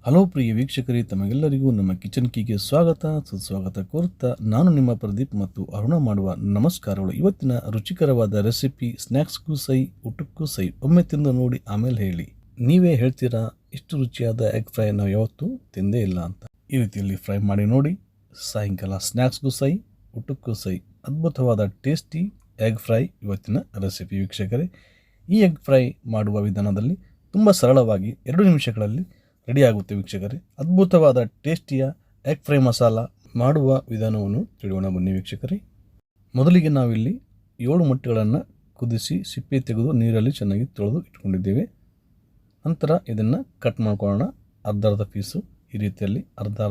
Hello ಪ್ರಿಯ ವೀಕ್ಷಕರೇ, ತಮಗೆಲ್ಲರಿಗೂ ನಮ್ಮ ಕಿಚನ್ ಕೀಗೆ ಸ್ವಾಗತ ಸುಸ್ವಾಗತ ಕೋರುತ್ತಾ ನಾನು ನಿಮ್ಮ ಪ್ರದೀಪ್ ಮತ್ತು ಅರುಣ ಮಾಡುವ ನಮಸ್ಕಾರಗಳು. ಇವತ್ತಿನ ರುಚಿಕರವಾದ ರೆಸಿಪಿ ಸ್ನ್ಯಾಕ್ಸ್ಗೂ ಸೈ ಊಟಕ್ಕೂ ಸೈ. ಒಮ್ಮೆ ತಿಂದು ನೋಡಿ ಆಮೇಲೆ ಹೇಳಿ. ನೀವೇ ಹೇಳ್ತೀರಾ ಇಷ್ಟು ರುಚಿಯಾದ ಎಗ್ ಫ್ರೈ ನಾವು ಯಾವತ್ತೂ ತಿಂದೇ ಇಲ್ಲ ಅಂತ. ಈ ರೀತಿಯಲ್ಲಿ ಫ್ರೈ ಮಾಡಿ ನೋಡಿ. ಸಾಯಂಕಾಲ ಸ್ನ್ಯಾಕ್ಸ್ಗೂ ಸೈ ಊಟಕ್ಕೂ ಸೈ. ಅದ್ಭುತವಾದ ಟೇಸ್ಟಿ ಎಗ್ ಫ್ರೈ ಇವತ್ತಿನ ರೆಸಿಪಿ ವೀಕ್ಷಕರೇ. ಈ ಎಗ್ ಫ್ರೈ ಮಾಡುವ ವಿಧಾನದಲ್ಲಿ ತುಂಬ ಸರಳವಾಗಿ 2 ನಿಮಿಷಗಳಲ್ಲಿ ರೆಡಿ ಆಗುತ್ತೆ ವೀಕ್ಷಕರೇ. ಅದ್ಭುತವಾದ ಟೇಸ್ಟಿಯ ಎಗ್ ಫ್ರೈ ಮಸಾಲ ಮಾಡುವ ವಿಧಾನವನ್ನು ತಿಳಿಯೋಣ ಬನ್ನಿ ವೀಕ್ಷಕರೇ. ಮೊದಲಿಗೆ ನಾವಿಲ್ಲಿ 7 ಮೊಟ್ಟೆಗಳನ್ನು ಕುದಿಸಿ ಸಿಪ್ಪೆ ತೆಗೆದು ನೀರಲ್ಲಿ ಚೆನ್ನಾಗಿ ತೊಳೆದು ಇಟ್ಕೊಂಡಿದ್ದೇವೆ. ನಂತರ ಇದನ್ನು ಕಟ್ ಮಾಡ್ಕೊಳ್ಳೋಣ. ಅರ್ಧ ಪೀಸು ಈ ರೀತಿಯಲ್ಲಿ ಅರ್ಧ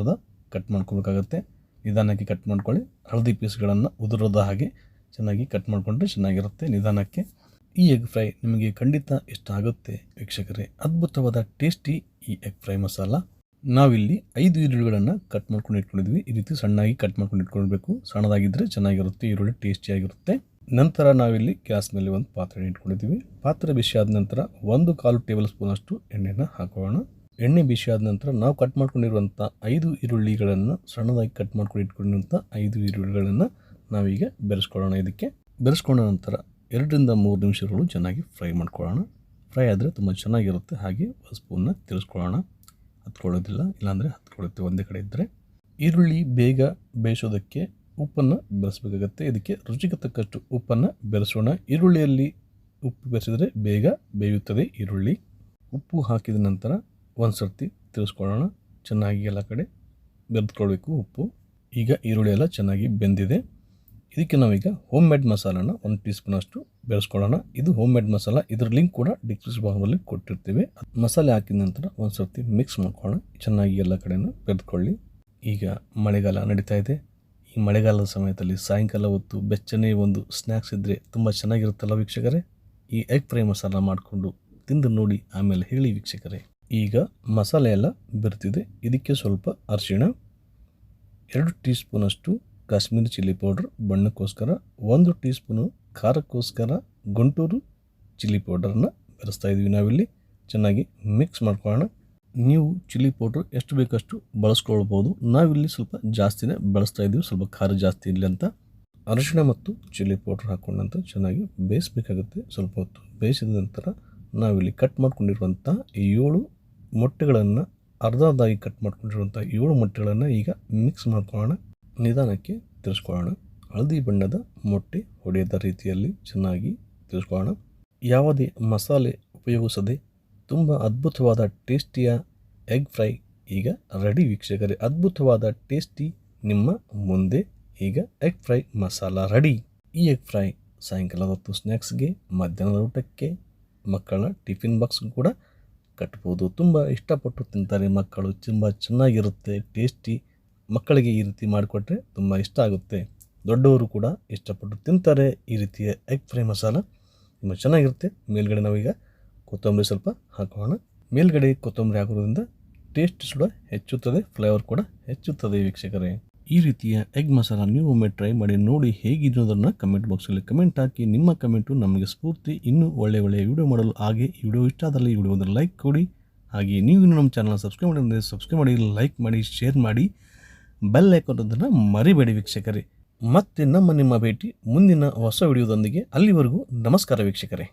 ಕಟ್ ಮಾಡ್ಕೊಬೇಕಾಗತ್ತೆ. ನಿಧಾನಕ್ಕೆ ಕಟ್ ಮಾಡ್ಕೊಳ್ಳಿ. ಹಳದಿ ಪೀಸ್ಗಳನ್ನು ಉದುರದ ಹಾಗೆ ಚೆನ್ನಾಗಿ ಕಟ್ ಮಾಡಿಕೊಂಡ್ರೆ ಚೆನ್ನಾಗಿರುತ್ತೆ. ನಿಧಾನಕ್ಕೆ ಈ ಎಗ್ ಫ್ರೈ ನಿಮಗೆ ಖಂಡಿತ ಇಷ್ಟ ಆಗುತ್ತೆ ವೀಕ್ಷಕರೇ. ಅದ್ಭುತವಾದ ಟೇಸ್ಟಿ ಈ ಎಗ್ ಫ್ರೈ ಮಸಾಲ. ನಾವಿಲ್ಲಿ 5 ಈರುಳ್ಳಿಗಳನ್ನು ಕಟ್ ಮಾಡ್ಕೊಂಡು ಇಟ್ಕೊಂಡಿದ್ವಿ. ಈ ರೀತಿ ಸಣ್ಣಾಗಿ ಕಟ್ ಮಾಡ್ಕೊಂಡು ಇಟ್ಕೊಳ್ಬೇಕು. ಸಣ್ಣದಾಗಿದ್ದರೆ ಚೆನ್ನಾಗಿರುತ್ತೆ, ಈರುಳ್ಳಿ ಟೇಸ್ಟಿಯಾಗಿರುತ್ತೆ. ನಂತರ ನಾವಿಲ್ಲಿ ಗ್ಯಾಸ್ ಮೇಲೆ ಒಂದು ಪಾತ್ರೆ ಇಟ್ಕೊಂಡಿದ್ದೀವಿ. ಪಾತ್ರೆ ಬಿಸಿ ಆದ ನಂತರ 1/4 ಟೇಬಲ್ ಸ್ಪೂನ್ ಅಷ್ಟು ಎಣ್ಣೆನ ಹಾಕೋಣ. ಎಣ್ಣೆ ಬಿಸಿ ಆದ ನಂತರ ನಾವು ಕಟ್ ಮಾಡ್ಕೊಂಡಿರುವಂಥ 5 ಈರುಳ್ಳಿಗಳನ್ನು ಸಣ್ಣದಾಗಿ ಕಟ್ ಮಾಡ್ಕೊಂಡು ಇಟ್ಕೊಂಡಿರುವಂಥ 5 ಈರುಳ್ಳಿಗಳನ್ನು ನಾವೀಗ ಬೆರೆಸ್ಕೊಳ್ಳೋಣ. ಇದಕ್ಕೆ ಬೆರೆಸ್ಕೊಂಡ ನಂತರ 2 ರಿಂದ 3 ನಿಮಿಷಗಳು ಚೆನ್ನಾಗಿ ಫ್ರೈ ಮಾಡ್ಕೊಳ್ಳೋಣ. ಫ್ರೈ ಆದರೆ ತುಂಬ ಚೆನ್ನಾಗಿರುತ್ತೆ. ಹಾಗೆ ಒಂದು ಸ್ಪೂನ್ನ ತಿರ್ಸ್ಕೊಳ್ಳೋಣ. ಹತ್ಕೊಳ್ಳೋದಿಲ್ಲ, ಇಲ್ಲಾಂದರೆ ಹತ್ಕೊಳ್ಳುತ್ತೆ ಒಂದೇ ಕಡೆ ಇದ್ದರೆ. ಈರುಳ್ಳಿ ಬೇಗ ಬೇಯಿಸೋದಕ್ಕೆ ಉಪ್ಪನ್ನು ಬೆರೆಸಬೇಕಾಗತ್ತೆ. ಇದಕ್ಕೆ ರುಚಿಗೆ ತಕ್ಕಷ್ಟು ಉಪ್ಪನ್ನು ಬೆರೆಸೋಣ. ಈರುಳ್ಳಿಯಲ್ಲಿ ಉಪ್ಪು ಬೆರೆಸಿದರೆ ಬೇಗ ಬೇಯುತ್ತದೆ ಈರುಳ್ಳಿ. ಉಪ್ಪು ಹಾಕಿದ ನಂತರ ಒಂದು ಸರ್ತಿ ತಿರ್ಸ್ಕೊಳ್ಳೋಣ. ಚೆನ್ನಾಗಿ ಎಲ್ಲ ಕಡೆ ಬೆರೆದ್ಕೊಳ್ಬೇಕು ಉಪ್ಪು. ಈಗ ಈರುಳ್ಳಿ ಎಲ್ಲ ಚೆನ್ನಾಗಿ ಬೆಂದಿದೆ. ಇದಕ್ಕೆ ನಾವೀಗ ಹೋಮ್ ಮೇಡ್ ಮಸಾಲಾನ 1 ಟೀ ಸ್ಪೂನ್ ಅಷ್ಟು ಬೆರೆಸ್ಕೊಳ್ಳೋಣ. ಇದು ಹೋಮ್ ಮೇಡ್ ಮಸಾಲ. ಇದರ ಲಿಂಕ್ ಕೂಡ ಡಿಸ್ಕ್ರಿಪ್ಷನ್ ಬಾಕ್ಸಲ್ಲಿ ಕೊಟ್ಟಿರ್ತೀವಿ. ಮಸಾಲೆ ಹಾಕಿದ ನಂತರ ಒಂದು ಸರ್ತಿ ಮಿಕ್ಸ್ ಮಾಡ್ಕೊಳ್ಳೋಣ. ಚೆನ್ನಾಗಿ ಎಲ್ಲ ಕಡೆನೂ ಬೆರೆದ್ಕೊಳ್ಳಿ. ಈಗ ಮಳೆಗಾಲ ನಡೀತಾ ಇದೆ. ಈ ಮಳೆಗಾಲದ ಸಮಯದಲ್ಲಿ ಸಾಯಂಕಾಲ ಹೊತ್ತು ಬೆಚ್ಚನೆ ಒಂದು ಸ್ನ್ಯಾಕ್ಸ್ ಇದ್ದರೆ ತುಂಬ ಚೆನ್ನಾಗಿರುತ್ತಲ್ಲ ವೀಕ್ಷಕರೇ. ಈ ಎಗ್ ಫ್ರೈ ಮಸಾಲ ಮಾಡಿಕೊಂಡು ತಿಂದು ನೋಡಿ ಆಮೇಲೆ ಹೇಳಿ ವೀಕ್ಷಕರೇ. ಈಗ ಮಸಾಲೆ ಎಲ್ಲ ಬೆರೆತಿದೆ. ಇದಕ್ಕೆ ಸ್ವಲ್ಪ ಅರಿಶಿಣ, 2 ಟೀ ಸ್ಪೂನ್ ಅಷ್ಟು ಕಾಶ್ಮೀರಿ ಚಿಲ್ಲಿ ಪೌಡ್ರ್ ಬಣ್ಣಕ್ಕೋಸ್ಕರ, 1 ಟೀ ಸ್ಪೂನು ಖಾರಕ್ಕೋಸ್ಕರ ಗುಂಟೂರು ಚಿಲ್ಲಿ ಪೌಡರನ್ನು ಬೆರೆಸ್ತಾ ಇದ್ದೀವಿ ನಾವಿಲ್ಲಿ. ಚೆನ್ನಾಗಿ ಮಿಕ್ಸ್ ಮಾಡ್ಕೊಳ್ಳೋಣ. ನೀವು ಚಿಲ್ಲಿ ಪೌಡ್ರ್ ಎಷ್ಟು ಬೇಕಷ್ಟು ಬಳಸ್ಕೊಳ್ಬೋದು. ನಾವಿಲ್ಲಿ ಸ್ವಲ್ಪ ಜಾಸ್ತಿನೇ ಬಳಸ್ತಾ ಇದ್ದೀವಿ, ಸ್ವಲ್ಪ ಖಾರ ಜಾಸ್ತಿ ಇಲ್ಲ ಅಂತ. ಅರಿಶಿಣ ಮತ್ತು ಚಿಲ್ಲಿ ಪೌಡ್ರ್ ಹಾಕೊಂಡ ನಂತರ ಚೆನ್ನಾಗಿ ಬೇಯಿಸಬೇಕಾಗುತ್ತೆ. ಸ್ವಲ್ಪ ಹೊತ್ತು ಬೇಯಿಸಿದ ನಂತರ ನಾವಿಲ್ಲಿ ಕಟ್ ಮಾಡ್ಕೊಂಡಿರುವಂಥ 7 ಮೊಟ್ಟೆಗಳನ್ನು ಅರ್ಧದಾಗಿ ಕಟ್ ಮಾಡ್ಕೊಂಡಿರುವಂಥ 7 ಮೊಟ್ಟೆಗಳನ್ನು ಈಗ ಮಿಕ್ಸ್ ಮಾಡ್ಕೊಳ್ಳೋಣ. ನಿಧಾನಕ್ಕೆ ತಿರ್ಸ್ಕೊಳ್ಳೋಣ. ಹಳದಿ ಬಣ್ಣದ ಮೊಟ್ಟೆ ಹೊಡೆಯದ ರೀತಿಯಲ್ಲಿ ಚೆನ್ನಾಗಿ ತಿರ್ಸ್ಕೊಳ್ಳೋಣ. ಯಾವುದೇ ಮಸಾಲೆ ಉಪಯೋಗಿಸದೆ ತುಂಬ ಅದ್ಭುತವಾದ ಟೇಸ್ಟಿಯ ಎಗ್ ಫ್ರೈ ಈಗ ರೆಡಿ ವೀಕ್ಷಕರೇ. ಅದ್ಭುತವಾದ ಟೇಸ್ಟಿ ನಿಮ್ಮ ಮುಂದೆ ಈಗ ಎಗ್ ಫ್ರೈ ಮಸಾಲ ರೆಡಿ. ಈ ಎಗ್ ಫ್ರೈ ಸಾಯಂಕಾಲದ ಹೊತ್ತು ಸ್ನ್ಯಾಕ್ಸ್ಗೆ, ಮಧ್ಯಾಹ್ನದ ಊಟಕ್ಕೆ, ಮಕ್ಕಳ ಟಿಫಿನ್ ಬಾಕ್ಸ್ ಕೂಡ ಕಟ್ಬೋದು. ತುಂಬ ಇಷ್ಟಪಟ್ಟು ತಿಂತಾರೆ ಮಕ್ಕಳು. ತುಂಬ ಚೆನ್ನಾಗಿರುತ್ತೆ, ಟೇಸ್ಟಿ. ಮಕ್ಕಳಿಗೆ ಈ ರೀತಿ ಮಾಡಿಕೊಟ್ರೆ ತುಂಬ ಇಷ್ಟ ಆಗುತ್ತೆ. ದೊಡ್ಡವರು ಕೂಡ ಇಷ್ಟಪಟ್ಟು ತಿಂತಾರೆ. ಈ ರೀತಿಯ ಎಗ್ ಫ್ರೈ ಮಸಾಲ ತುಂಬ ಚೆನ್ನಾಗಿರುತ್ತೆ. ಮೇಲ್ಗಡೆ ನಾವೀಗ ಕೊತ್ತಂಬರಿ ಸ್ವಲ್ಪ ಹಾಕೋಣ. ಮೇಲ್ಗಡೆ ಕೊತ್ತಂಬರಿ ಹಾಕೋದ್ರಿಂದ ಟೇಸ್ಟ್ ಕೂಡ ಹೆಚ್ಚುತ್ತದೆ, ಫ್ಲೇವರ್ ಕೂಡ ಹೆಚ್ಚುತ್ತದೆ ವೀಕ್ಷಕರೇ. ಈ ರೀತಿಯ ಎಗ್ ಮಸಾಲ ನೀವು ಒಮ್ಮೆ ಟ್ರೈ ಮಾಡಿ ನೋಡಿ ಹೇಗಿರೋದನ್ನು ಕಮೆಂಟ್ ಬಾಕ್ಸಲ್ಲಿ ಕಮೆಂಟ್ ಹಾಕಿ. ನಿಮ್ಮ ಕಮೆಂಟು ನಮಗೆ ಸ್ಫೂರ್ತಿ. ಇನ್ನೂ ಒಳ್ಳೆಯ ವಿಡಿಯೋ ಮಾಡಲು. ಹಾಗೆ ಈ ವಿಡಿಯೋ ಇಷ್ಟ ಆದಲ್ಲಿ ಈ ವಿಡಿಯೋದ ಲೈಕ್ ಕೊಡಿ. ಹಾಗೆ ನೀವು ಇನ್ನೂ ನಮ್ಮ ಚಾನಲ್ ಸಬ್ಸ್ಕ್ರೈಬ್ ಮಾಡಿದರೆ ಸಬ್ಸ್ಕ್ರೈಬ್ ಮಾಡಿ, ಲೈಕ್ ಮಾಡಿ, ಶೇರ್ ಮಾಡಿ, ಬೆಲ್ ಐಕಾನ್ ಅದನ್ನು ಮರಿಬೇಡಿ ವೀಕ್ಷಕರೇ. ಮತ್ತೆ ನಿಮ್ಮ ಭೇಟಿ ಮುಂದಿನ ಹೊಸ ವಿಡಿಯೋದೊಂದಿಗೆ. ಅಲ್ಲಿವರೆಗೂ ನಮಸ್ಕಾರ ವೀಕ್ಷಕರೇ.